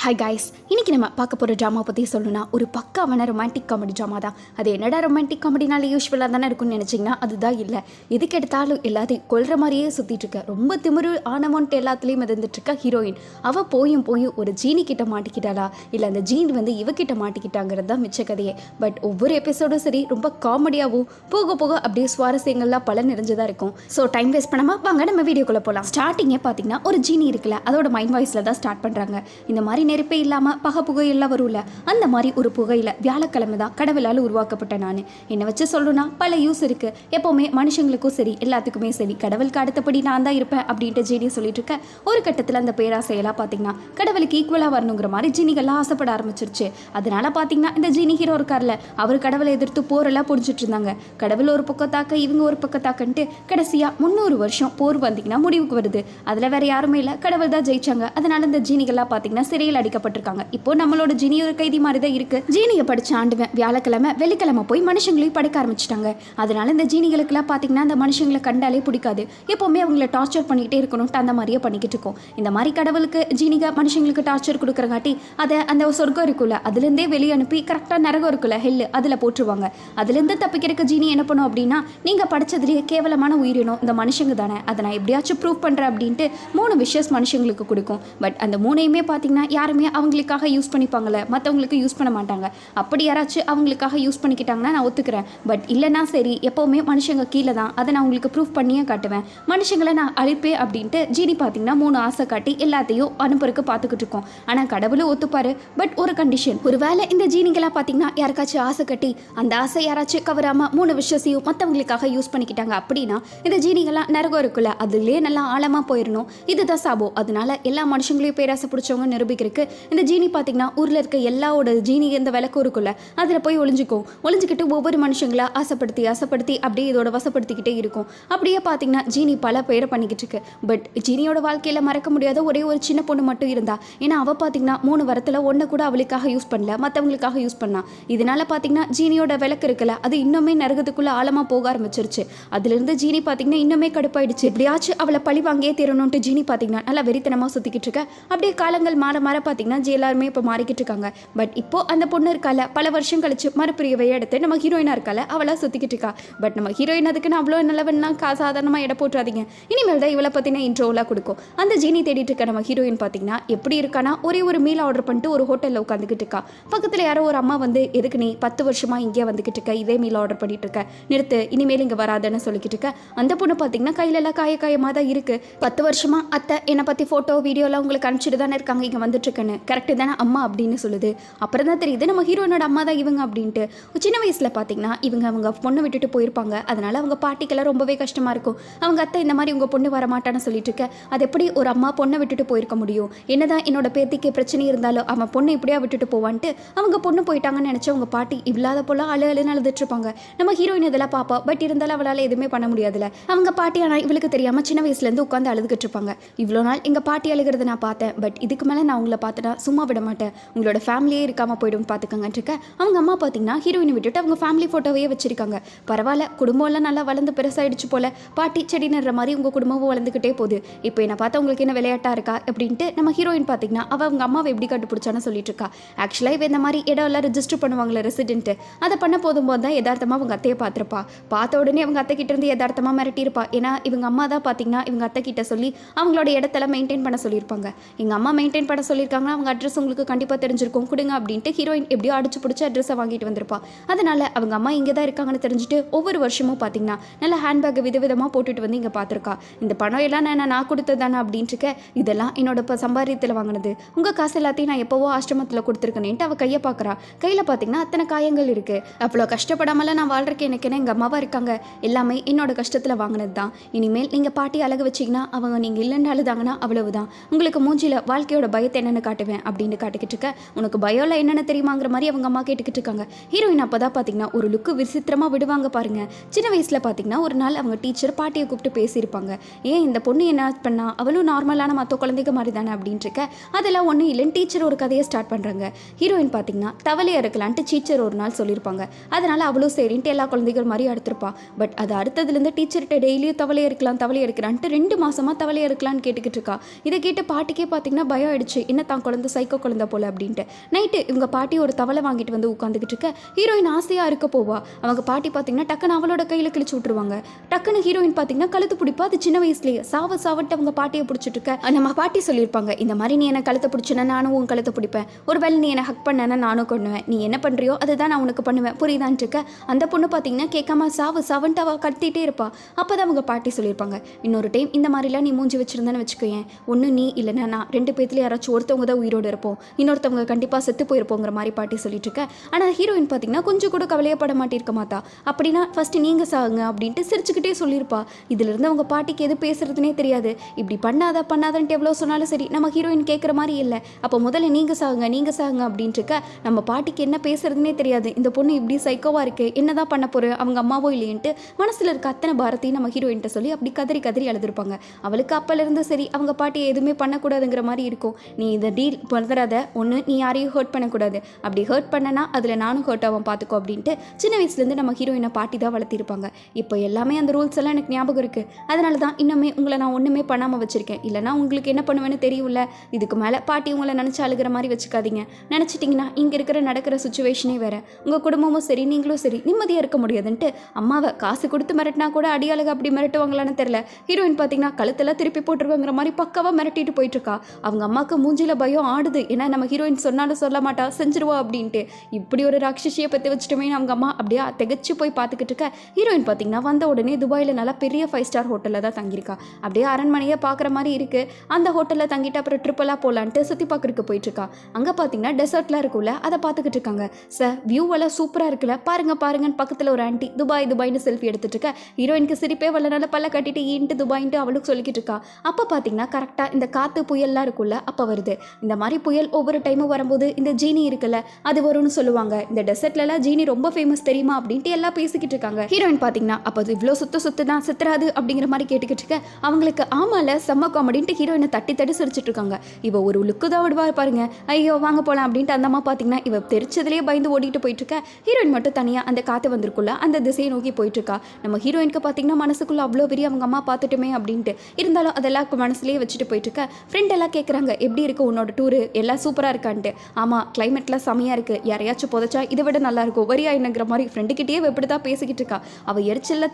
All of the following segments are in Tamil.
ஹாய் கைஸ், இன்றைக்கி நம்ம பார்க்க போகிற ட்ராமா பற்றி சொல்லணும்னா ஒரு பக்காவான ரொமான்டிக் காமெடி ட்ராமா தான். அது என்னடா ரொமான்டிக் காமெடினால யூஸ்வலாக தானே இருக்கும்னு நினச்சிங்கன்னா அதுதான் இல்லை. எதுக்கு எடுத்தாலும் எல்லாத்தையும் கொல்ற மாதிரியே சுற்றிட்டு இருக்க, ரொம்ப திமிரு ஆனவன்ட்டு எல்லாத்துலேயும் மிதந்துட்டுருக்க ஹீரோயின். அவள் போயும் ஒரு ஜீனி கிட்ட மாட்டிக்கிட்டாளா இல்லை அந்த ஜீனி வந்து இவகிட்ட மாட்டிக்கிட்டாங்கிறது தான் மிச்ச கதையே. பட் ஒவ்வொரு எபிசோடும் சரி ரொம்ப காமெடியாகவும் போக போக அப்படியே சுவாரஸ்யங்கள்லாம் பல நிறைஞ்சதாக இருக்கும். ஸோ டைம் வேஸ்ட் பண்ணாமல் வாங்க நம்ம வீடியோக்குள்ளே போகலாம். ஸ்டார்டிங்கே பார்த்தீங்கன்னா ஒரு ஜீனி இருக்குல்ல, அதோட மைண்ட் வாய்ஸில் தான் ஸ்டார்ட் பண்ணுறாங்க. இந்த மாதிரி நெருப்பே இல்லாமல் புகையெல்லாம் வரும்ல, அந்த மாதிரி ஒரு புகையில வியாழக்கிழமை தான் கடவுளால் உருவாக்கப்பட்ட நான். என்னை வச்சு சொல்லணும்னா பல யூஸ் இருக்கு. எப்பவுமே மனுஷங்களுக்கும் சரி எல்லாத்துக்குமே சரி கடவுளுக்கு அடுத்தபடி நான் தான் இருப்பேன் அப்படின்ட்டு ஜீனி சொல்லிட்டு இருக்க. ஒரு கட்டத்தில் அந்த பேராசையெல்லாம் பார்த்தீங்கன்னா கடவுளுக்கு ஈக்குவலாக வரணுங்கிற மாதிரி ஜீனிகள்லாம் ஆசைப்பட ஆரம்பிச்சிருச்சு. அதனால பார்த்தீங்கன்னா இந்த ஜீனி ஹீரோ இருக்கார்ல, அவர் கடவுளை எதிர்த்து போரெல்லாம் புடிச்சிட்டு இருந்தாங்க. கடவுள் ஒரு பக்கத்தாக்க இவங்க ஒரு பக்கத்தாக்கன்ட்டு கடைசியாக 300 வருஷம் போர் வந்தீங்கன்னா முடிவுக்கு வருது. அதில் வேற யாருமே இல்லை, கடவுள் தான் ஜெயிச்சாங்க. அதனால இந்த ஜீனிகள்லாம் பார்த்தீங்கன்னா சிறையில் அடிக்கப்பட்டிருக்காங்க. இப்போ நம்மளோட ஜீனி ஒரு கைதி மாதிரி தான் இருக்கு. ஜீனியை படிச்ச ஆண்டுவன் வியாழக்கிழமை வெள்ளிக்கிழமை போய் மனுஷங்களையும் படைக்க ஆரம்பிச்சிட்டாங்க. அதனால இந்த ஜீனிகளுக்குலாம் பார்த்தீங்கன்னா அந்த மனுஷங்களை கண்டாலே பிடிக்காது. எப்பவுமே அவங்கள டார்ச்சர் பண்ணிக்கிட்டே இருக்கணும்ட்டு அந்த மாதிரியே பண்ணிக்கிட்டு இருக்கோம். இந்த மாதிரி கடவுளுக்கு ஜீனிக மனுஷங்களுக்கு டார்ச்சர் கொடுக்குறங்காட்டி அதை அந்த சொர்க்கம் இருக்குல்ல அதுலேருந்தே வெளியே அனுப்பி கரெக்டாக நரகம் இருக்குல்ல ஹெல்லு அதில் போட்டுருவாங்க. அதுலேருந்து தப்பிக்கிறதுக்கு ஜீனி என்ன பண்ணும் அப்படின்னா, நீங்கள் படித்ததுலேயே கேவலமான உயிரினம் இந்த மனுஷங்க தானே, அதை நான் எப்படியாச்சும் ப்ரூவ் பண்ணுறேன் அப்படின்ட்டு 3 விஷஸ் மனுஷங்களுக்கு கொடுக்கும். பட் அந்த 3யுமே பார்த்தீங்கன்னா யாருமே அவங்களுக்காக யூஸ் பண்ணிப்பாங்கள்ல, மற்றவங்களுக்கு யூஸ் பண்ண மாட்டாங்க. அப்படி யாராச்சும் அவங்களுக்காக யூஸ் பண்ணிக்கிட்டாங்கன்னா நான் ஒத்துக்கிறேன். பட் இல்லைனா சரி எப்போவுமே மனுஷங்க கீழே தான், அதை நான் உங்களுக்கு ப்ரூஃப் பண்ணியே காட்டுவேன், மனுஷங்களை நான் அழிப்பேன் அப்படின்ட்டு ஜீனி பார்த்தீங்கன்னா 3 ஆசை காட்டி எல்லாத்தையும் அனுப்புறதுக்கு பார்த்துக்கிட்டு இருக்கோம். ஆனால் கடவுளும் ஒத்துப்பாரு. பட் ஒரு கண்டிஷன், ஒரு வேளை இந்த ஜீனிகளாக பார்த்தீங்கன்னா யாருக்காச்சும் ஆசை கட்டி அந்த ஆசை யாராச்சும் கவராமல் 3 விஷயத்தையும் மற்றவங்களுக்காக யூஸ் பண்ணிக்கிட்டாங்க அப்படின்னா இந்த ஜீனிகளாம் நரகம் இருக்குல்ல அதுலேயே நல்லா ஆழமாக போயிடணும். இதுதான் சாபம். அதனால எல்லா மனுஷங்களையும் பேராசை பிடிச்சவங்க நிரூபிக்கிறதுக்கு இந்த ஜீனி பார்த்தீங்கன்னா ஊரில் இருக்க எல்லாவோட ஜீனி இந்த விளக்கம் இருக்குல்ல அதில் போய் ஒளிஞ்சிக்கிட்டு ஒவ்வொரு மனுஷங்களா ஆசைப்படுத்தி அப்படியே இதோட வசப்படுத்திக்கிட்டே இருக்கும். அப்படியே பார்த்தீங்கன்னா ஜீனி பல பேரை பண்ணிக்கிட்டு இருக்கு. பட் ஜீனியோட வாழ்க்கையில் மறக்க முடியாத ஒரே ஒரு சின்ன பொண்ணு மட்டும் இருந்தா. ஏன்னா அவள் பார்த்தீங்கன்னா 3 வரத்தில் ஒன்றை கூட அவளுக்காக யூஸ் பண்ணல, மற்றவங்களுக்காக யூஸ் பண்ணா. இதனால பார்த்தீங்கன்னா ஜீனியோட விளக்கு இருக்குல்ல அது இன்னுமே நரகத்துக்குள்ள ஆழமாக போக ஆரம்பிச்சிருச்சு. அதுலேருந்து ஜீனி பார்த்தீங்கன்னா இன்னுமே கடுப்பாயிடுச்சு. எப்படியாச்சும் அவளை பழி வாங்கியே தீரணும்ட்டு ஜீனி பார்த்தீங்கன்னா நல்லா வெறித்தனமாக சுற்றிக்கிட்டு இருக்க. அப்படியே காலங்கள் மாற பார்த்தீங்கன்னா எல்லாருமே இப்போ மாறிக்கிட்டு இருக்காங்க. பட் இப்போ அந்த பொண்ணு இருக்கால பல வருஷம் கழிச்சு மறுபிரிவை எடுத்து நம்ம ஹீரோயினா இருக்கால அவளா சுத்திக்கிட்டு இருக்கா. பட் நம்ம ஹீரோயின் அதுக்குன்னு அவ்வளோ நல்லவன்னா சாதாரணமாக எடை போட்டுறாதீங்க. இனிமேல் தான் இவளை பற்றின இன்ட்ரோலாம் கொடுக்கும். அந்த ஜீனி தேடிட்டு இருக்க நம்ம ஹீரோயின் பார்த்தீங்கன்னா எப்படி இருக்கானா, ஒரே ஒரு மீல் ஆர்டர் பண்ணிட்டு ஒரு ஹோட்டலில் உட்காந்துக்கிட்டு இருக்கா. பக்கத்தில் யாரோ ஒரு அம்மா வந்து, எதுக்கு நீ 10 வருஷமா இங்கே வந்துக்கிட்டு இருக்க, இதே மீல் ஆர்டர் பண்ணிட்டு இருக்க, நிறுத்து, இனிமேல் இங்கே வராதுன்னு சொல்லிக்கிட்டு இருக்க. அந்த பொண்ணு பார்த்தீங்கன்னா கையிலெல்லாம் காயமாக தான் இருக்கு. 10 வருஷமா அத்தை என்னை பற்றி ஃபோட்டோ வீடியோலாம் உங்களுக்கு அனுப்பிச்சிட்டு தானே இருக்காங்க, இங்கே வந்துட்டு இருக்கேன்னு. கரெக்டு தானே அம்மா அப்படின்னு சொல்லுது. அப்புறம் தான் தெரியுது நம்ம ஹீரோயினோட அம்மா தான் இவங்க அப்படின்ட்டு. சின்ன வயசில் பார்த்தீங்கன்னா அவங்க பொண்ணை விட்டுட்டு போயிருப்பாங்க. அதனால அவங்க பாட்டிக்கெல்லாம் ரொம்பவே கஷ்டமாக இருக்கும். அவங்க அத்தை இந்த மாதிரி உங்கள் பொண்ணு வரமாட்டான்னு சொல்லிட்டு இருக்க. அது எப்படி ஒரு அம்மா பொண்ணை விட்டுட்டு போயிருக்க முடியும்? என்னதான் என்னோட பேத்திக்கு பிரச்சனை இருந்தாலும் அவன் பொண்ணை இப்படியா விட்டுட்டு போவான்ட்டு அவங்க பொண்ணு போயிட்டாங்கன்னு நினச்சா அவங்க பாட்டி இல்லாத போல அழுன்னு அழுதுட்டு இருப்பாங்க. நம்ம ஹீரோயின் இதெல்லாம் பாப்பா. பட் இருந்தாலும் அவளால் எதுவுமே பண்ண முடியாதுல்ல. அவங்க பாட்டி ஆனால் இவளுக்கு தெரியாமல் சின்ன வயசுலேருந்து உட்காந்து அழுதுகிட்டு இருப்பாங்க. இவ்வளோ நாள் எங்கள் பாட்டி அழுகிறத நான் பார்த்தேன். பட் இதுக்கு மேலே நான் உங்களை பார்த்தேன்னா சும்மா விட மாட்டேன், உங்களோட ஃபேமிலியே இருக்காமல் போய்டும் பார்த்துக்கங்கன்னு இருக்க. அவங்க அம்மா பார்த்தீங்கன்னா ஹீரோயினை விட்டுட்டு அவங்க ஃபேமிலி ஃபோட்டோவையே வச்சிருக்காங்க. பரவாயில்ல, குடும்பம்லாம் நல்லா வளர்ந்து பெருசாயிடுச்சு போல, பாட்டி செடி நடுற மாதிரி உங்கள் குடும்பமும் வளர்ந்துக்கிட்டே போகுது. இப்போ என்னை பார்த்தா உங்களுக்கு என்ன விளையாட்டாக இருக்கா அப்படின்ட்டு நம்ம ஹீரோயின் பார்த்தீங்கன்னா அவங்க அம்மாவை எப்படி கண்டுபிடிச்சான்னு சொல்லிட்டு இருக்கா. ஆக்சுவலாக இவ இந்த மாதிரி இடம் எல்லாம் ரெஜிஸ்டர் பண்ணுவாங்களே ரெசிடென்ட்டு, அதை பண்ண போதும்போது தான் யதார்த்தமாக அவங்க அத்தையை பார்த்துருப்பா. பார்த்த உடனே அவங்க அத்தை கிட்ட இருந்து யதார்த்தமாக மிரட்டியிருப்பா. ஏன்னா இவங்க அம்மா தான் பார்த்தீங்கன்னா இவங்க அத்தை கிட்ட சொல்லி அவங்களோட இடத்தெல்லாம் மெயின்டைன் பண்ண சொல்லியிருப்பாங்க. எங்கள் அம்மா மெயின்டைன் பண்ண சொல்லியிருக்காங்கன்னா அவங்க அட்ரஸ் உங்களுக்கு கண்டிப்பாக தெரிஞ்சிருக்கும், கொடுங்க அப்படின்ட்டு ஹீரோயின் எப்படியோ அடிச்சு பிடிச்சி அட்ரஸை வாங்கிட்டு வந்திருப்பா. அதனால அவங்க அம்மா இங்கே தான் இருக்காங்கன்னு தெரிஞ்சுட்டு ஒவ்வொரு வருஷமும் பார்த்தீங்கன்னா நல்ல ஹேண்ட்பேக்கை விதவிதமாக போட்டுட்டு வந்து இங்கே பார்த்துருக்கா. இந்த பணம் எல்லாம் நான் கொடுத்தது தானே அப்படின்ட்டு இருக்க. இதெல்லாம் என்னோட சம்பாரியத்தில் வாங்கினது, உங்கள் காசு எல்லாத்தையும் நான் எப்போவோ ஆசிரமத்தில் கொடுத்துருக்கேன்ட்டு அவள் கையை பார்க்குறா. கையில் பார்த்தீங்கன்னா அத்தனை காயங்கள் இருக்குது. அவ்வளோ கஷ்டப்படாமலாம் நான் வாழ்றதுக்கு எனக்கு என்ன எங்கள் அம்மாவாக இருக்காங்க, எல்லாமே என்னோட கஷ்டத்தில் வாங்கினது தான். இனிமேல் நீங்கள் பாட்டி அழகு வச்சிங்கன்னா அவங்க நீங்கள் இல்லைன்னு அழுதாங்கன்னா அவ்வளவுதான், உங்களுக்கு மூஞ்சியில் வாழ்க்கையோட பயத்தை என்னென்னு காட்டுவேன் அப்படின்னு காட்டிக்கிட்டு இருக்க. உனக்கு பயோல என்னென்ன தெரியுமாங்கிற மாதிரி அவங்க அம்மா கேட்டுக்கிட்டு இருக்காங்க. ஹீரோயின் அப்போ தான் பார்த்தீங்கன்னா ஒரு லுக்கு விசித்திரமாக விடுவாங்க பாருங்க. சின்ன வயசில் பார்த்தீங்கன்னா ஒரு நாள் அவங்க டீச்சர் பாட்டியை கூப்பிட்டு பேசியிருப்பாங்க. ஏன் இந்த பொண்ணு என்ன பண்ணா, அவளும் நார்மலான மற்ற குழந்தைங்க மாதிரி தானே அப்படின்ட்டு இருக்க. அதெல்லாம் ஒன்றும் இல்லைன்னு டீச்சர் ஒரு கதையை ஸ்டார்ட் பண்ணுறாங்க. ஹீரோயின் பார்த்தீங்கன்னா தவளையாக இருக்கலான்ட்டு டீச்சர் ஒரு நாள் சொல்லியிருப்பாங்க. அதனால அவளும் சரின்ட்டு எல்லா குழந்தைகள் மாதிரி அடுத்திருப்பா. பட் அது அடுத்ததுலேருந்து டீச்சர்கிட்ட டெய்லியும் தவளையாக இருக்கலான்ட்டு 2 மாசமாக தவளையாக இருக்கலான்னு கேட்டுக்கிட்டு இருக்கா. இதை கேட்டு பாட்டிக்கே பார்த்தீங்கன்னா பயம் ஆயிடுச்சு. என்ன தான் குழந்தை சைக்கோ குழந்தை போல அப்படின்ட்டு. நைட்டு இவங்க பாட்டி ஒரு தவளை வாங்கிட்டு வந்து உட்காந்துக்கிட்டு இருக்க ஹீரோயின் ஆசையாக இருக்க போவா. அவங்க பாட்டி பார்த்தீங்கன்னா டக்குன்னு அவளோட கையில் கிழிச்சு விட்டுருவாங்க. டக்குன்னு ஹீரோயின் பார்த்தீங்கன்னா கழுத்து பிடிப்பா. அது சின்ன வயசுலேயே சாவட்டு அவங்க பாட்டியை பிடிச்சிட்டு இருக்க. நம்ம பாட்டி சொல்லியிருப்பாங்க, இந்த மாதிரி நீ என்ன கழுத்தை பிடிச்சினா நானும் உன் கழுத்தை பிடிப்பேன், ஒரு வேளை நீ என்னை ஹக் பண்ணனா நானும் கொண்டுவேன், நீ என்ன பண்ணுறியோ அதுதான் நான் உனக்கு பண்ணுவேன், புரியுதான்ட்டு இருக்க. அந்த பொண்ணு பார்த்தீங்கன்னா கேட்காம சாவன்ட்டு அவள் கத்திட்டே இருப்பா. அப்போ தான் அவங்க பாட்டி சொல்லியிருப்பாங்க, இன்னொரு டைம் இந்த மாதிரிலாம் நீ மூஞ்சி வச்சிருந்தேன்னு வச்சுக்கோயேன், ஒன்று நீ இல்லைன்னா நான், ரெண்டு பேத்துல யாராச்சும் ஒருத்தவங்க தான் உயிரோடு இருப்போம், இன்னொருத்தவங்க கண்டிப்பாக செத்து போயிருப்போங்கிற மாதிரி பாட்டி சொல்லிட்டு இருக்க. ஆனால் ஹீரோயின் பார்த்தீங்கன்னா கொஞ்சம் கூட கவலையப்பட மாட்டிருக்க மாட்டா. அப்படின்னா ஃபஸ்ட்டு நீங்கள் சாகுங்க அப்படின்ட்டு சிரிச்சுக்கிட்டே சொல்லியிருப்பா. இதிலிருந்து அவங்க பாட்டிக்கு எது பேசுறதுனே தெரியாது. இப்படி பண்ணாதன்ட்டு எவ்வளோ சொன்னாலும் சரி நம்ம ஹீரோயின் கேட்குற மாதிரி இல்லை. அப்போ முதல்ல நீங்கள் சாகுங்க அப்படின்ட்டு இருக்க. நம்ம பாட்டிக்கு என்ன பேசுறதுனே தெரியாது. இந்த பொண்ணு இப்படி சைக்கோவாக இருக்கு, என்னதான் பண்ண போகிற, அவங்க அம்மாவோ இல்லையன்ட்டு மனசில் இருக்க அத்தனை பாரத்தையும் நம்ம ஹீரோயின்ட்ட சொல்லி அப்படி கதறி அழுதுருப்பாங்க. அவளுக்கு அப்போலேருந்து சரி அவங்க பாட்டியை எதுவுமே பண்ணக்கூடாதுங்கிற மாதிரி இருக்கும். நீ இந்த டீல் பண்ணுறத ஒன்று நீ யாரையும் ஹர்ட் பண்ணக்கூடாது, அப்படி ஹர்ட் பண்ணனா அதில் நானும் ஹர்ட் ஆகும் பார்த்துக்கோ அப்படின்ட்டு சின்ன வயசுலேருந்து நம்ம ஹீரோயினை பாட்டி தான் வளர்த்திருப்பாங்க. இப்போ எல்லாமே அந்த ரூல்ஸ் எல்லாம் எனக்கு ஞாபகம் இருக்குது. அதனால தான் இன்னுமே உங்களை நான் ஒன்றுமே பண்ணாமல் வச்சுருக்கேன். இல்லைனா உங்களுக்கு என்ன பண்ணுவேன்னு தெரியும்ல. இதுக்கு மேலே பாட்டி உங்களை நினச்சி அழுகிற மாதிரி வச்சுக்காதீங்க. நினச்சிட்டிங்கன்னா இங்கே நடக்கிற சுச்சுவேஷனே வேறு. உங்கள் குடும்பமும் சரி நீங்களும் சரி நிம்மதியாக இருக்க முடியாதுன்ட்டு அம்மாவை காசு கொடுத்து மிரட்டினா கூட அடியாளுக அப்படி மிரட்டுவாங்களான்னு தெரில. ஹீரோயின் பார்த்தீங்கன்னா கழுத்தெல்லாம் திருப்பி போட்டுருவாங்கிற மாதிரி பக்காவாக மிரட்டிட்டு போயிட்டுருக்கா. அவங்க அம்மாவுக்கு மூஞ்சியில் பயம் ஆடுது. ஏன்னா நம்ம ஹீரோயின் சொன்னாலும் சொல்ல மாட்டா, செஞ்சிருவா அப்படின்ட்டு. இப்படி ஒரு ராட்சசியை பற்றி வச்சுட்டோமே அவங்க அம்மா அப்படியே திகச்சு போய் பார்த்துக்கிட்டு இருக்க. ஹீரோயின் பார்த்தீங்கன்னா வந்த உடனே துபாயில் நல்லா பெரிய 5 ஸ்டார் ஹோட்டலில் தான் தங்கியிருக்கா. அப்படியே அரண்மனையை பார்க்குற மாதிரி இருக்குது. அந்த ஹோட்டலில் தங்கிட்டு அப்புறம் ட்ரிப்பெல்லாம் போகலான்ட்டு சுற்றி பார்க்குறதுக்கு போயிட்டுருக்கா. அங்கே பார்த்தீங்கன்னா டெசர்ட்லாம் இருக்குல்ல, அதை பார்த்துக்கிட்டு இருக்காங்க. சார் வியூவெல்லாம் சூப்பராக இருக்குல்ல, பாருங்கன்னு பக்கத்தில் ஒரு ஆண்டி துபாய்னு செல்ஃபி எடுத்துட்டு இருக்கா. ஹீரோயினுக்கு சிரிப்பே வரலனால பல்ல கட்டிட்டு ஈன்ட்டு துபாயின்ட்டு அவளுக்கு சொல்லிக்கிட்டு இருக்கா. அப்போ பார்த்தீங்கன்னா கரெக்டாக இந்த காற்று புயல்லாம் இருக்குல்ல அப்போ வருது. இந்த மாதிரி புயல் ஒவ்வொரு டைமும் வரும்போது இந்த ஜீனி இருக்குல்ல அது வரும்னு சொல்லுவாங்க. இந்த டெசர்ட்லலாம் ஜீனி ரொம்ப ஃபேமஸ் தெரியுமா அப்படின்ட்டு எல்லாம் பேசிக்கிட்டு இருக்காங்க. ஹீரோயின் பார்த்தீங்கன்னா அப்போ அது இவ்வளோ சுத்து தான் சித்திராது அப்படிங்கிற மாதிரி கேட்டுக்கிட்டு இருக்க. அவங்களுக்கு ஆமால செம்ம காமெடின்ட்டு ஹீரோயினை தட்டி சிரிச்சிட்டு இருக்காங்க. இவ ஒரு லுக்கு தான் விடுவா பாருங்க, ஐயோ வாங்க போகலாம் அப்படின்ட்டு அந்த அம்மா பார்த்தீங்கன்னா இவ தெரிச்சதுலேயே பயந்து ஓடிட்டு போயிட்டு இருக்க. ஹீரோயின் மட்டும் தனியாக அந்த காற்று வந்திருக்குள்ள அந்த திசையை நோக்கி போயிட்டு இருக்கா. நம்ம ஹீரோயினுக்கு பார்த்தீங்கன்னா மனசுக்குள்ள அவ்வளோ பெரிய அவங்க அம்மா பார்த்துட்டுமே அப்படின்ட்டு இருந்தாலும் அதெல்லாம் மனசுலேயே வச்சுட்டு போயிட்டு இருக்க. ஃப்ரெண்ட் எல்லாம் கேட்குறாங்க, எப்படி இருக்கு உன்னோட டூரு, எல்லாம் சூப்பராக இருக்கான்ட்டு. ஆமாம் கிளைமேட்லாம் செமையாக இருக்குது, யாரையாச்சும் புதைச்சா இதை விட நல்லா இருக்கும் வரியா என்னங்கிற மாதிரி ஃப்ரெண்டுக்கிட்டே எப்படி தான் பேசிக்கிட்டு இருக்கா. அவள் எரிச்சலில்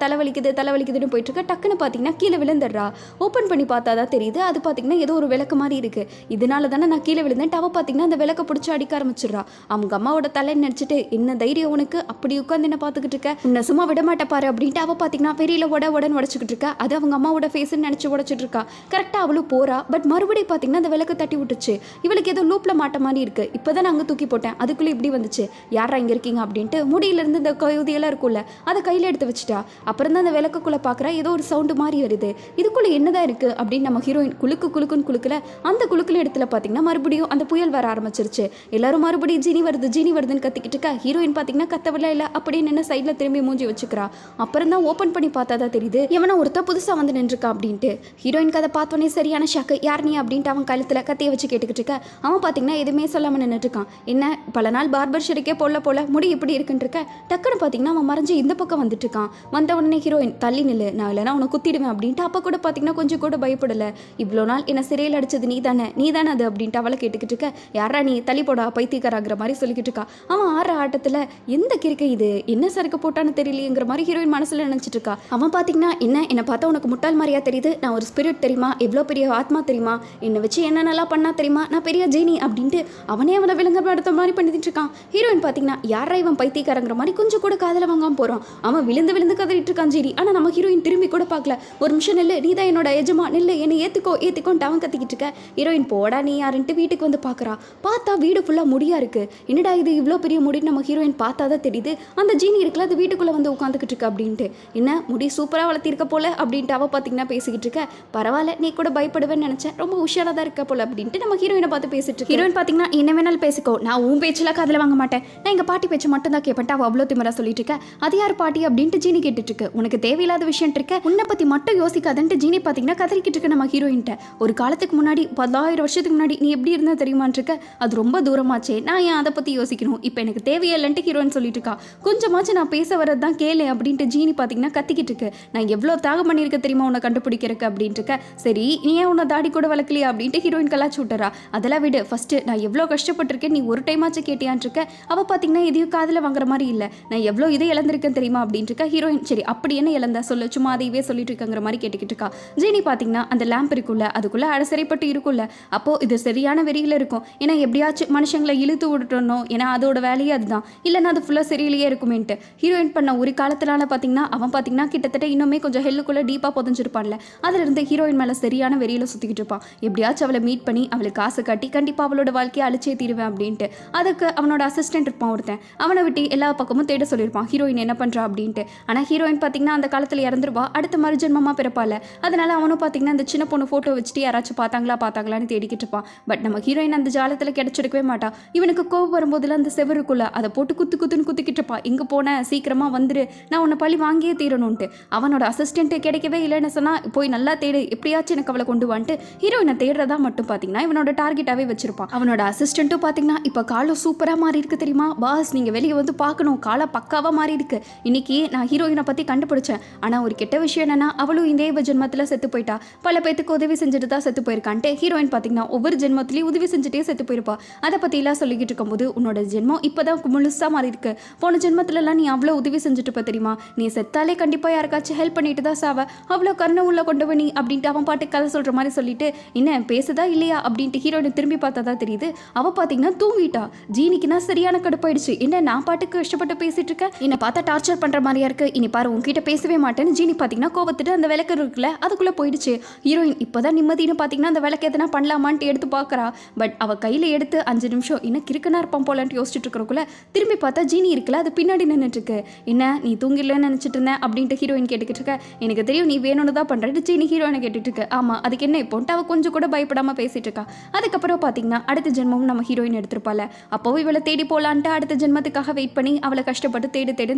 தலைவலிக்குதுன்னு போயிட்டு இருக்கா. டக்குன்னு பார்த்தீங்கன்னா கீழே விழுந்துடுறா. ஓப்பன் பண்ணி பார்த்தா தான் தெரியுது அது பார்த்தீங்கன்னா ஏதோ ஒரு விளக்கு மாதிரி இருக்குது. இதனால தானே நான் கீழே விழுந்தேன். அவள் பார்த்தீங்கன்னா அந்த விளக்க பிடிச்சி அடிக்க ஆரம்பிச்சிடுறா. அவங்க அம்மாவோட தலை நினச்சிட்டு என்ன தைரியம் உனக்கு, அப்படி உட்காந்து என்ன பார்த்துக்கிட்டு இருக்க, உன்னை சும்மா விட மாட்டேப்பாரு அப்படின்ட்டு அவள் பார்த்தீங்கன்னா பெரியல உடன்னு உடச்சிக்கிட்டு இருக்கா. அது அவங்க அம்மாவோட ஃபேஸ்ன்னு நினச்சி உடச்சிட்டு இருக்கா. கரெக்டாக அவளும் போறா. பட் மறுபடியும் பார்த்தீங்கன்னா அந்த விளக்கு தட்டி விட்டுச்சு. இவளுக்கு ஏதோ லூப்பில் மாட்ட மாதிரி இருக்குது. இப்போ தான் நாங்கள் தூக்கி போட்டேன், அதுக்குள்ளே இப்படி வந்துச்சு, யாரா இங்கே இருக்கீங்க அப்படின்ட்டு முடியிலேருந்து இந்த கழுதியெல்லாம் இருக்கும்ல அதை கையில் எடுத்து வச்சுட்டா. அப்புறம் தான் அந்த விளக்குக்குள்ளே பார்க்குறா. ஏதோ ஒரு சவுண்டு மாதிரி வருது. இதுக்குள்ளே என்னதான் இருக்குது அப்படின்னு நம்ம ஹீரோயின் குலுக்குன்னு குலுக்கல. அந்த குலுக்குல இடத்துல பார்த்தீங்கன்னா மறுபடியும் அந்த புயல் வர ஆரம்பிச்சிருச்சு. எல்லாரும் மறுபடியும் ஜீனி வருதுன்னு கத்திக்கிட்டு இருக்கா. ஹீரோயின் பார்த்தீங்கன்னா கத்தவில்லை இல்லை அப்படியே நின்று சைடில் திரும்பி மூஞ்சி வச்சுக்கிறா. அப்புறம் தான் ஓப்பன் பண்ணி பார்த்தா தான் தெரியுது இவனை ஒருத்தர் புதுசாக வந்து நின்றுருக்கா அப்படின்ட்டு. ஹீரோயினுக்கு அதை பார்த்தோன்னே சரியான ஷாக்கு. யார் நீ அப்படின்ட்டு அவன் கழுத்தில் கத்தியை வச்சு கேட்டுக்கிட்டு இருக்க. அவன் பார்த்தீங்கன்னா எதுவுமே சொல்லாமல் நின்றுட்டுருக்கான். என்ன பல நாள் பார்பர் ஷெருக்கே போல முடி இப்படி இருக்குன்னு இருக்க. டக்குன்னு பார்த்தீங்கன்னா அவன் மறைஞ்சு இந்த பக்கம் வந்துட்டு இருக்கான். வந்த உடனே ஹீரோயின் தள்ளி நில்லு, நான் இல்லைனா உன்னை குத்திடுவேன் அப்படின்ட்டு. அப்போ கூட பார்த்தீங்கன்னா கொஞ்சம் கூட பயப்படலை. இவ்வளோ நாள் என்ன சிறையில் அடிச்சது நீ தானே அது அப்படின்ட்டு அவளை கேட்டுக்கிட்டு இருக்க. யாரா நீ தள்ளி போடா பைத்தியக்காராங்கிற மாதிரி சொல்லிக்கிட்டு இருக்கா. அவன் ஆற ஆட்டத்தில் எந்த கிறுக்கை இது, என்ன சரக்கு போட்டான்னு தெரியலையேங்கிற மாதிரி ஹீரோயின் மனசில் நினச்சிட்டு இருக்கா. அவன் பார்த்தீங்கன்னா என்னை பார்த்தா உனக்கு முட்டாள் மாதிரியா தெரியுது, நான் ஒரு ஸ்பிரிட் தெரியுமா, எவ்வளோ பெரிய ஆத்மா தெரியுமா, என்னை வச்சு என்ன நல்லா பண்ணா தெரியுமா, நான் பெரிய ஜீனி அப்படின்ட்டு அவனே அவனை விலங்கப்படுத்த மாதிரி பண்ணிட்டு இருக்கான். ஹீரோயின் பார்த்தீங்கன்னா யாரா இவன் பைத்தியக்காரங்கிற மாதிரி கொஞ்சம் கூட காதல வாங்காம போகிறான். அவன் விழுந்து கதறிட்டு இருக்கான் ஜீனி. ஆனால் நம்ம ஹீரோயின் திரும்பி கூட பார்க்கல. ஒரு நிமிஷம் நெல்லு, நீ தான் என்னோட எஜமா, நெல்லு என்னை ஏற்றுக்கோன்ட்டு அவன் கத்திக்கிட்டு இருக்க. ஹீரோயின் போடா நீ யாருன்ட்டு வீட்டுக்கு வந்து பார்க்குறா. பார்த்தா வீடு ஃபுல்லாக முடியாக இருக்குது. என்னடா இது இவ்வளோ பெரிய முடின்னு நம்ம ஹீரோயின் பார்த்தா தான் தெரியுது அந்த ஜீனி இருக்குல்ல அது வீட்டுக்குள்ளே வந்து உட்காந்துக்கிட்டு இருக்கு அப்படின்ட்டு. என்ன முடி சூப்பராக வளர்த்திருக்க போல அப்படின்ட்டு அவள் பார்த்தீங்கன்னா பேசிக்கிட்டு இருக்க. பரவாயில்ல நீ கூட பயப்படுவேன்னு நினச்சேன், ரொம்ப உஷாராக தான் இருக்க போல அப்படின்ட்டு நம்ம ஹீரோயினை பார்த்து பேசிட்டு இருக்கு. ஹீரோயின் பார்த்தீங்கன்னா என்ன வேணாலும் பேசிக்கோ, நான் உன் பேச்செல்லாம் காதில் வாங்க மாட்டேன், நான் எங்கள் பாட்டி பேச்சு மட்டும் தான் கேட்பேன். அவள் அவ்வளோ திமரா சொல்லிட்டு இருக்க. அது யார் பாட்டி அப்படின்ட்டு ஜீனி கேட்டுட்டு இருக்கு. உனக்கு தேவையில்லாத விஷயம் இருக்க, உன்னை பற்றி மட்டும் யோசிக்காதுன்ட்டு ஜீனி பார்த்தீங்கன்னா கதறிக்கிட்டு இருக்க நம்ம ஹீரோயின்ட்ட. ஒரு காலத்துக்கு முன்னாடி 10,000 வருஷத்துக்கு முன்னாடி நீ எப்படி இருந்தா தெரியுமான்னு இருக்க, அது ரொம்ப தூரமாச்சே, நான் ஏன் அதை பற்றி யோசிக்கணும், இப்போ எனக்கு தேவையில்லைன்ட்டு ஹீரோயின் சொல்லிட்டு இருக்கா. கொஞ்சமாச்சும் நான் பேச வரது தான் கேளு அப்படின்ட்டு ஜீனி பார்த்தீங்கன்னா கத்திக்கிட்டு இருக்கு. நான் எவ்வளோ தியாகம் பண்ணியிருக்க தெரியுமா உன்னை கண்டுபிடிக்கிறக்கு அப்படின்ட்டு இருக்க. சரி நீ ஏன் உன்னை தாடி கூட வளர்க்கலையா அப்படின்ட்டு ஹீரோயின் கலாச்சு விட்டுறா. சொல்கிறா. அதெல்லாம் விடு, ஃபஸ்ட்டு நான் எவ்வளோ கஷ்டப்பட்டிருக்கேன் நீ ஒரு டைமாச்சும் கேட்டியான் இருக்க. அவள் பார்த்தீங்கன்னா எதையும் காதில் வாங்குற மாதிரி இல்லை. நான் எவ்வளோ இதை இழந்திருக்கேன் தெரியுமா அப்படின்ட்டு இருக்கா ஹீரோயின். சரி அப்படி என்ன இழந்தா சொல்லு, சும்மா அதையவே சொல்லிட்டு இருக்கங்கிற மாதிரி கேட்டுக்கிட்டு இருக்கா. ஜீனி பார்த்தீங்கன்னா அந்த லேம்ப் இருக்குல்ல, அதுக்குள்ளே அடசரைப்பட்டு இருக்குல்ல, அப்போது இது சரியான வெறியில் இருக்கும். ஏன்னா எப்படியாச்சும் மனுஷங்களை இழுத்து விட்டுட்டணும், ஏன்னா அதோட வேலையே அதுதான், இல்லைன்னா அது ஃபுல்லாக சரியிலேயே இருக்குமேன்ட்டு. ஹீரோயின் பண்ண ஒரு காலத்தினால பார்த்தீங்கன்னா அவன் பார்த்தீங்கன்னா கிட்டத்தட்ட இன்னுமே கொஞ்சம் ஹெல்லுக்குள்ளே டீப்பாக புதஞ்சிருப்பான்ல, அதிலிருந்து ஹீரோயின் மேலே சரியான வெறியில் சுற்றிக்கிட்டு இருப்பான். எப்படியாச்சும் அவளை மீட் பண்ணி அவளுக்கு காசு காட்டி கண்டிப்பாக அவளோட வாழ்க்கையை அழிச்சே தீருவேன் அப்படின்ட்டு. அதுக்கு அவனோட அசிஸ்டன்ட் இருப்பான் ஒருத்தன், அவனை விட்டு எல்லா பக்கமும் தேட சொல்லியிருப்பான் ஹீரோயின் என்ன பண்ணுறா அப்படின்ட்டு. ஆனால் ஹீரோயின் பார்த்தீங்கன்னா அந்த காலத்தில் இறந்துருவா, அடுத்த மறுஜென்மமாக பிறப்பால. அதனால அவனும் பார்த்தீங்கன்னா இந்த சின்ன பொண்ணு ஃபோட்டோ வச்சுட்டு யாராச்சும் பார்த்தாங்களான்னு தேடிக்கிட்டு இருப்பான். பட் நம்ம ஹீரோயின் அந்த ஜாலத்தில் கிடைச்சிருக்கவே மாட்டா. இவனுக்கு கோவம் வரும்போதுல அந்த செவருக்குள்ள அதை போட்டு குத்துன்னு குத்திக்கிட்டு இருப்பான். எங்கே போன, சீக்கிரமாக வந்துரு, நான் உன்னை பழி வாங்கியே தீரணும்ட்டு. அவனோட அசிஸ்டண்ட்டு கிடைக்கவே இல்லைன்னு சொன்னால் போய் நல்லா தேடு, எப்படியாச்சும் எனக்கு அவளை கொண்டு வந்துட்டு ஹீரோயினை தேடுறதா மட்டும் பார்த்தீங்கன்னா இவனோட டார்கெட்டாகவே வச்சிருப்பான். அவனோட அசிஸ்டண்ட்டும் பார்த்தீங்கன்னா இப்போ காலம் சூப்பராக மாறி இருக்கு தெரியுமா பாஸ், நீங்கள் வெளியே வந்து பார்க்கணும், காலம் பக்காவாக மாறி இருக்கு. இன்னைக்கு நான் ஹீரோயினை பற்றி கண்டுபிடிச்சேன். ஆனால் ஒரு கெட்ட விஷயம் என்னன்னா அவளும் இந்த ஜென்மத்தில் செத்து போயிட்டா. பல பேத்துக்கு உதவி செஞ்சுட்டு தான் செத்து போயிருக்கான்ட்டு ஹீரோயின் பார்த்தீங்கன்னா ஒவ்வொரு ஜென்மத்திலையும் உதவி செஞ்சுட்டே செத்து போயிருப்பா. அதை பற்றிலாம் சொல்லிக்கிட்டு இருக்கும்போது உன்னோட ஜென்மம் இப்போதான் முழுசாக மாறி இருக்கு. போன ஜென்மத்திலலாம் நீ அவ்வளோ உதவி செஞ்சுட்டு இப்போ தெரியுமா, நீ செத்தாலே கண்டிப்பாக யாருக்காச்சும் ஹெல்ப் பண்ணிட்டு தான் சாவ, அவ்வளோ கருணை உள்ள கொண்டு நீ அப்படின்ட்டு அவன் பாட்டு கதை சொல்கிற மாதிரி சொல்லிட்டு என்ன பேசுதா இல்லையா அப்படின்ட்டு ஹீரோயினை திரும்பி பார்த்தா தான் தெரியுது அவள் பார்த்தீங்கன்னா தூங்கிட்டா. ஜீனிக்குன்னா சரியான கடுப்பாயிடுச்சு. என்ன நான் பாட்டுக்கு கஷ்டப்பட்டு பேசிட்டு இருக்கேன், என்னை பார்த்தா டார்ச்சர் பண்ணுற மாதிரியா இருக்கு, இனி பாரு உங்ககிட்ட பேசவே மாட்டேன்னு ஜீனி பார்த்தீங்கன்னா கோவத்துட்டு அந்த விளக்கு இருக்குல்ல அதுக்குள்ளே போயிடுச்சு. ஹீரோயின் இப்போதான் நிம்மதினு பார்த்தீங்கன்னா அந்த விளக்கு எதனா பண்ணலாமான்ட்டு எடுத்து பார்க்குறா. பட் அவள் கையில் எடுத்து 5 நிமிஷம் இன்னும் கிறுக்கனா இருப்பான் போலான்ட்டு யோசிச்சுட்டு இருக்கிறக்குள்ள திரும்பி பார்த்தா ஜீனி இருக்குல்ல அது பின்னாடி நின்றுட்டு இருக்கு. என்ன நீ தூங்கிடலன்னு நினச்சிட்டு இருந்தேன் அப்படின்ட்டு ஹீரோயின் கேட்டுக்கிட்டு இருக்க. எனக்கு தெரியும் நீ வேணும்னு தான் பண்ணுறது ஜீனி ஹீரோயினை கேட்டுட்டு இருக்கு. ஆமாம் அதுக்கு என்ன இப்போன்ட்டு அவள் கொஞ்சம் கூட பயப்படாமல் பேசிட்டு இருக்கா. அதுக்கப்புறம் பார்த்தீங்கன்னா அடுத்த ஜென்மமும் நம்ம ஹீரோயின் எடுத்திருப்பாள். அப்போவும் இவளை தேடி போகலான்ட்டு அடுத்த ஜென்மத்துக்காக வெயிட் பண்ணி அவளை கஷ்டப்பட்டு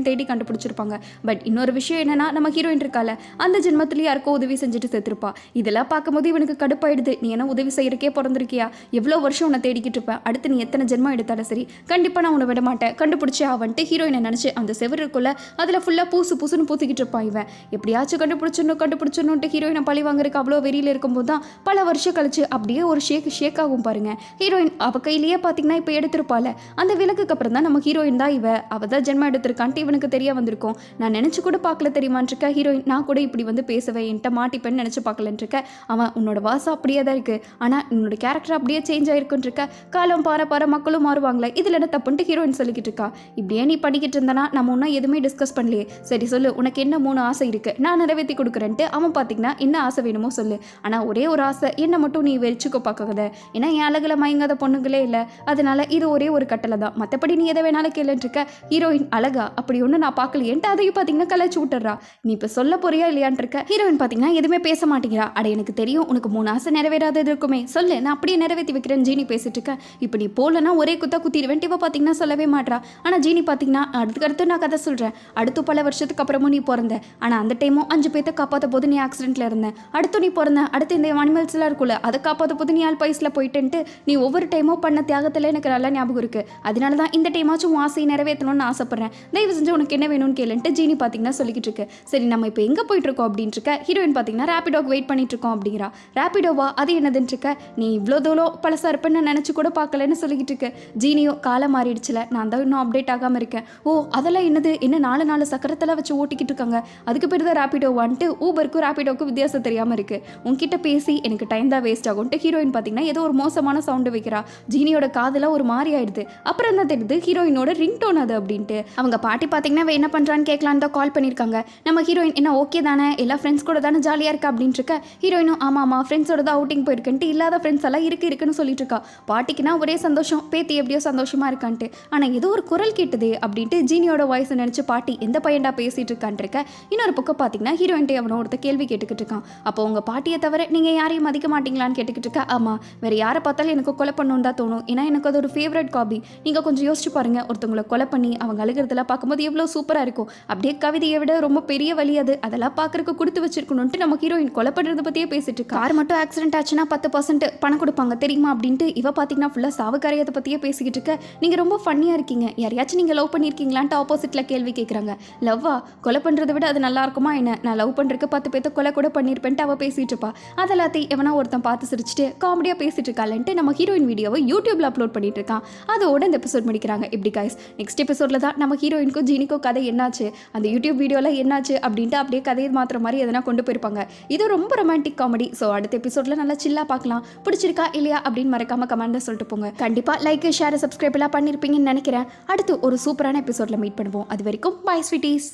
தேடி கண்டுபிடிச்சிருப்பாங்க. பட் இன்னொரு விஷயம் என்னன்னா நம்ம ஹீரோயின் இருக்கால அந்த ஜென்மத்திலேயே யாருக்கோ உதவி செஞ்சுட்டு செத்துருப்பா. இதெல்லாம் பார்க்கும்போது இவனுக்கு கடுப்பாயிடுது. நீ என்ன உதவி செய்யறக்கே பிறந்திருக்கியா, எவ்வளோ வருஷம் உன்னை தேடிக்கிட்டு இருப்பேன், அடுத்து நீ எத்தனை ஜென்மம் எடுத்தாலும் சரி கண்டிப்பாக நான் உன்னை விட மாட்டேன், கண்டுபிடிச்சே ஆவன்ட்டு ஹீரோயினை நினச்சி அந்த செவர் இருக்குள்ள அதில் ஃபுல்லாக பூசுன்னு பூத்திக்கிட்டு இருப்பான். இவன் எப்படியாச்சும் கண்டுபிடிச்சிடணுன்ட்டு ஹீரோயினை பழி வாங்குறதுக்கு அவ்வளோ வெறியில் இருக்கும்போது தான் பல வருஷம் கழிச்சு அப்படியே ஒரு ஷேக் ஆகும் பாருங்க. ஹீரோயின் அவள் கையிலேயே பார்த்தீங்கன்னா இப்போ எடுத்திருப்பாள். அந்த விளக்குக்கு அப்புறம் தான் நம்ம ஹீரோயின் தான் அவள் தான் ஜென்மம் எடுத்திருக்கான்ட்டு இவனுக்கு தெரிய வந்திருக்கும். நான் நினச்சி கூட பார்க்கல தெரியுமான்னு இருக்க ஹீரோயின். நான் கூட இப்படி வந்து பேசுவேன் என்கிட்ட மாட்டிப்பேன்னு நினச்சி பார்க்கலன்னு இருக்க. அவன் உன்னோட வாசம் அப்படியே தான் இருக்குது, ஆனால் உன்னோட கேரக்டர் அப்படியே சேஞ்ச் ஆகிருக்குன்னு இருக்க. காலம் பார மக்களும் மாறுவாங்களே, இதில் என்ன தப்புன்ட்டு ஹீரோயின் சொல்லிக்கிட்டு இருக்கா. இப்படியே நீ படிக்கிட்டு இருந்தனா நம்ம ஒன்றும் எதுவுமே டிஸ்கஸ் பண்ணலையே, சரி சொல்லு உனக்கு என்ன 3 ஆசை இருக்குது, நான் நிறைவேற்றி கொடுக்குறேன்ட்டு அவன் பார்த்தீங்கன்னா என்ன ஆசை வேணுமோ சொல்லு, ஆனால் ஒரே ஒரு ஆசை என்ன மட்டும் நீ வச்சுக்கோ பார்க்காத, ஏன்னா என் அழகில் மயங்காத பொண்ணுங்களே இல்லை, அதனால இது ஒரே ஒரு கட்டளை தான், மற்றபடி நீ எதை வேணாலும் கேளுன்னு இருக்க. ஹீரோயின் அழகா அப்படி ஒன்று நான் பார்க்கலையேன்ட்டு அதையும் பார்த்தீங்கன்னா கலைச்சு விட்டுறா. நீ இப்போ சொல்ல போறியா இல்லையான் இருக்க. ஹீரோயின் பார்த்தீங்கன்னா எதுவுமே பேச மாட்டேங்கிறா. அட எனக்கு தெரியும் உனக்கு 3 ஆசை நிறைவேறாதது இருக்குமே, சொல்லு நான் அப்படியே நிறைவேற்றி வைக்கிறேன் ஜீனி பேசிட்டு இருக்க. இப்போ நீ போலன்னா ஒரே குத்திடுவேன் இவ பார்த்தீங்கன்னா சொல்லவே மாட்றா. ஆனால் ஜீனி பார்த்தீங்கன்னா அடுத்து நான் கதை சொல்கிறேன், அடுத்து பல வருஷத்துக்கு அப்புறமும் நீ பிறந்த, ஆனால் அந்த டைமும் 5 பேர்த்த காப்பாற்ற போது நீ ஆக்சிடென்ட்ல இருந்த, அடுத்து நீ பிறந்த, அடுத்து இந்த அனிமல்ஸ் எல்லாம் இருக்குல்ல அதை காப்பாற்ற போது நீ பைஸில் போயிட்டுன்ட்டு நீ ஒவ்வொரு டைமும் பண்ண தியாகத்தில் எனக்கு நல்லா ஞாபகம் இருக்கு, அதனால தான் இந்த டைமாச்சும் ஆசையை நிறைவேற்றணும்னு ஆசைப்படுறேன், தயவு செஞ்சு உனக்கு என்ன வேணும்னு கேளுன்ட்டு ஜீனி பார்த்தீங்கன்னா சொல்லிக்கிட்டு இருக்கு. சரி நம்ம இப்போ எங்கே போயிட்டு இருக்கோம் அப்படின்ட்டு இருக்க. ஹீரோயின் பார்த்தீங்கன்னா ரேபிடோக்கு வெயிட் பண்ணிட்டு இருக்கோம் அப்படிங்கிறா. ரேபிடோவா அது என்னதுன்னு இருக்க. நீ இவ்வளோ தூரம் பழசா இருப்பேன்னு நினச்சி கூட பார்க்கலன்னு சொல்லிக்கிட்டு இருக்கு. ஜீனியோ காலம் மாறிடுச்சுல, நான் தான் இன்னும் அப்டேட் ஆகாமல் இருக்கேன். ஓ அதெல்லாம் என்னது, என்ன 4 சக்கரத்தெல்லாம் வச்சு ஓட்டிக்கிட்டு இருக்காங்க, அதுக்கு பேர் தான் ரேபிடோவான்ட்டு ஊபருக்கும் ரேபிடோக்கும் வித்தியாசம் தெரியாமல் இருக்கு. உன்கிட்ட பேசி எனக்கு டைம் தான் வேஸ்ட் ஆகும்ட்டு ஹீரோயின் பார்த்தீங்கன்னா ஏதோ ஒரு மோசமான சவுண்டு வைக்கிறா. ஜீனியோட காதில் ஒரு மாதிரி ஆயிடுது. அப்புறம் தான் தெரியுது ஹீரோயினோட ரிங் டோன் அது அப்படின்ட்டு. அவங்க பாட்டி பார்த்தீங்கன்னா என்ன பண்ணுறான்னு கேட்கலான்னு தான் கால் பண்ணியிருக்காங்க. நம்ம ஹீரோயின் என்ன ஓகே தானே, எல்லா ஃப்ரெண்ட்ஸ் கூட தானே ஜாலியாக இருக்கா அப்படின்ட்டு இருக்க. ஹீரோயினும் ஆமாம் ஃப்ரெண்ட்ஸோட தான் அவுட்டிங் போயிருக்குன்ட்டு இல்லாத ஃப்ரெண்ட்ஸ் எல்லாம் இருக்குன்னு சொல்லிட்டு இருக்கா. பாட்டிக்குன்னா ஒரே சந்தோஷம், பேத்தி எப்படியோ சந்தோஷமா இருக்கான்ட்டு. ஆனால் ஏதோ ஒரு குரல் கேட்டது அப்படின்ட்டு ஜீனியோட வாய்ஸ் நினச்சி பாட்டி எந்த பையன்டா பேசிட்டு இருக்கான் இருக்க. இன்னொரு பக்கம் பார்த்தீங்கன்னா ஹீரோயின்ட்டே அவனை ஒருத்த கேள்வி கேட்டுக்கிட்டு இருக்கான். அப்போ உங்கள் பாட்டியை தவிர நீங்கள் யாரையும் மதிக்க மாட்டீங்களான்னு கேட்டுக்கிட்டு இருக்கா. ஆமாம் வேறு யாரை பார்த்தாலும் எனக்கு கொலை பண்ணணும் தான் தோணும், ஏன்னா எனக்கு அது ஒரு ஃபேவரட் காபி. நீங்கள் கொஞ்சம் யோசிச்சு பாருங்க, ஒருத்தவங்களை கொலை பண்ணி அவங்க அழுகிறதெல்லாம் பார்க்கும்போது எவ்வளோ சூப்பராக இருக்கும், அப்படியே கவிதையை விட ரொம்ப பெரிய வழி அது, அதெல்லாம் பார்க்கறதுக்கு கொடுத்து வச்சிருக்கணும்ட்டு நம்ம ஹீரோயின் கொலை பண்ணுறதை பற்றியே பேசிட்டு இருக்கா. கார் மட்டும் ஆக்சிடென்ட் ஆச்சுன்னா 10% பணம் கொடுப்பாங்க தெரியுமா அப்படின்ட்டு இவ பார்த்தீங்கன்னா ஃபுல்லாக சாவுக்காரியத்தை பற்றியே பேசிக்கிட்டு இருக்க. நீங்கள் ரொம்ப ஃபன்னியாக இருக்கீங்க, யாரையாச்சும் நீங்கள் லவ் பண்ணியிருக்கீங்களான்ட்டு ஆப்போசிட்டில் கேள்வி கேட்குறாங்க. லவ்வா, கொலை பண்ணுறதை விட அது நல்லா இருக்குமா என்ன, நான் லவ் பண்ணுறதுக்கு 10 பேர்த்த கொலை கூட பண்ணியிருப்பேன்ட்டு அவள் பேசிகிட்டு இருப்பா. அதெல்லாத்தையும் எவனா ஒருத்தன் பார்த்து சிரிச்சுட்டு காமெடியாக பேசிட்டு இருக்காளன்ட்டு நம்ம ஹீரோயின் வீடியோவை யூடியூப்ல அப்லோட் பண்ணிட்டு இருக்கான். அதோட இந்த எபிசோட் முடிக்கிறாங்க. இப்படி கைஸ் நெக்ஸ்ட் எபிசோட்ல தான் நம்ம ஹீரோயினுக்கும் ஜீனிக்கும் கதை என்னாச்சு, அந்த யூடியூப் வீடியோல என்னாச்சு அப்படின்ட்டு அப்படியே கதையை மாத்திர மாதிரி எதனா கொண்டு போயிருப்பாங்க. இது ரொம்ப ரொமான்டிக் காமெடி. ஸோ அடுத்த எபிசோட்ல நல்லா சில்லா பார்க்கலாம். பிடிச்சிருக்கா இல்லையா அப்படின்னு மறக்காம கமெண்ட்ல சொல்லிட்டு போங்க. கண்டிப்பா லைக் ஷேர் சப்ஸ்கிரைப் எல்லாம் பண்ணிருப்பீங்கன்னு நினைக்கிறேன். அடுத்து ஒரு சூப்பரான எபிசோட்ல மீட் பண்ணுவோம். அது வரைக்கும் பை ஸ்வீட்டீஸ்.